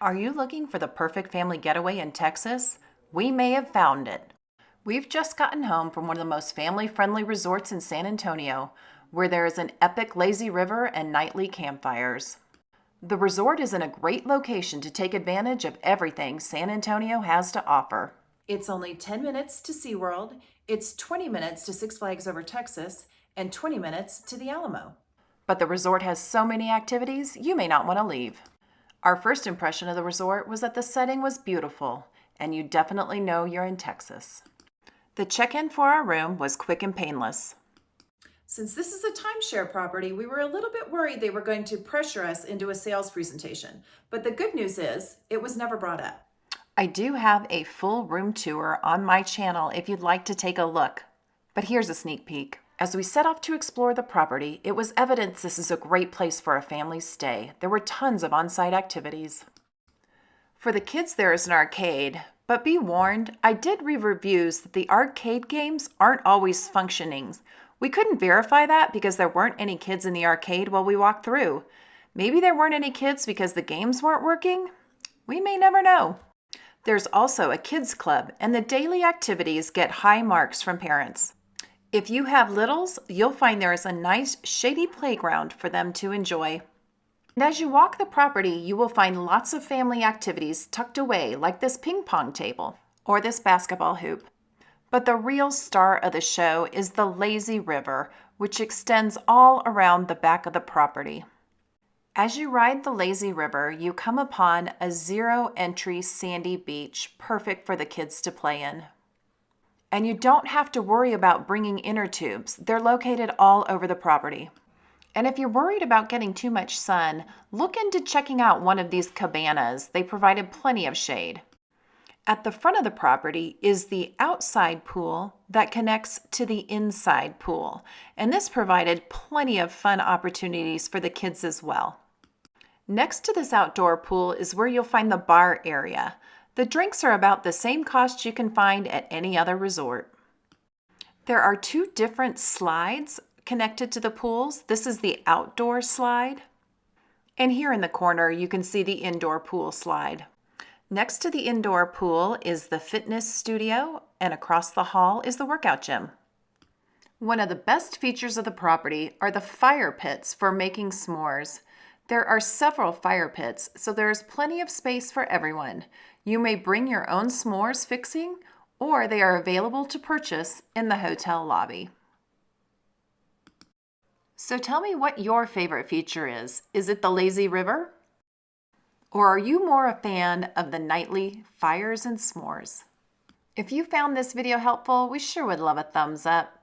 Are you looking for the perfect family getaway in Texas? We may have found it. We've just gotten home from one of the most family-friendly resorts in San Antonio, where there is an epic lazy river and nightly campfires. The resort is in a great location to take advantage of everything San Antonio has to offer. It's only 10 minutes to SeaWorld, it's 20 minutes to Six Flags Over Texas, and 20 minutes to the Alamo. But the resort has so many activities, you may not want to leave. Our first impression of the resort was that the setting was beautiful, and you definitely know you're in Texas. The check-in for our room was quick and painless. Since this is a timeshare property, we were a little bit worried they were going to pressure us into a sales presentation, but the good news is it was never brought up. I do have a full room tour on my channel if you'd like to take a look, but here's a sneak peek. As we set off to explore the property, it was evident this is a great place for a family's stay. There were tons of on-site activities. For the kids, there is an arcade, but be warned, I did read reviews that the arcade games aren't always functioning. We couldn't verify that because there weren't any kids in the arcade while we walked through. Maybe there weren't any kids because the games weren't working? We may never know. There's also a kids club, and the daily activities get high marks from parents. If you have littles, you'll find there is a nice shady playground for them to enjoy. And as you walk the property, you will find lots of family activities tucked away, like this ping pong table or this basketball hoop. But the real star of the show is the lazy river, which extends all around the back of the property. As you ride the lazy river, you come upon a zero-entry sandy beach, perfect for the kids to play in. And you don't have to worry about bringing inner tubes. They're located all over the property. And if you're worried about getting too much sun, look into checking out one of these cabanas. They provided plenty of shade. At the front of the property is the outside pool that connects to the inside pool. And this provided plenty of fun opportunities for the kids as well. Next to this outdoor pool is where you'll find the bar area. The drinks are about the same cost you can find at any other resort. There are two different slides connected to the pools. This is the outdoor slide. And here in the corner, you can see the indoor pool slide. Next to the indoor pool is the fitness studio, and across the hall is the workout gym. One of the best features of the property are the fire pits for making s'mores. There are several fire pits, so there is plenty of space for everyone. You may bring your own s'mores fixing, or they are available to purchase in the hotel lobby. So tell me what your favorite feature is. Is it the lazy river? Or are you more a fan of the nightly fires and s'mores? If you found this video helpful, we sure would love a thumbs up.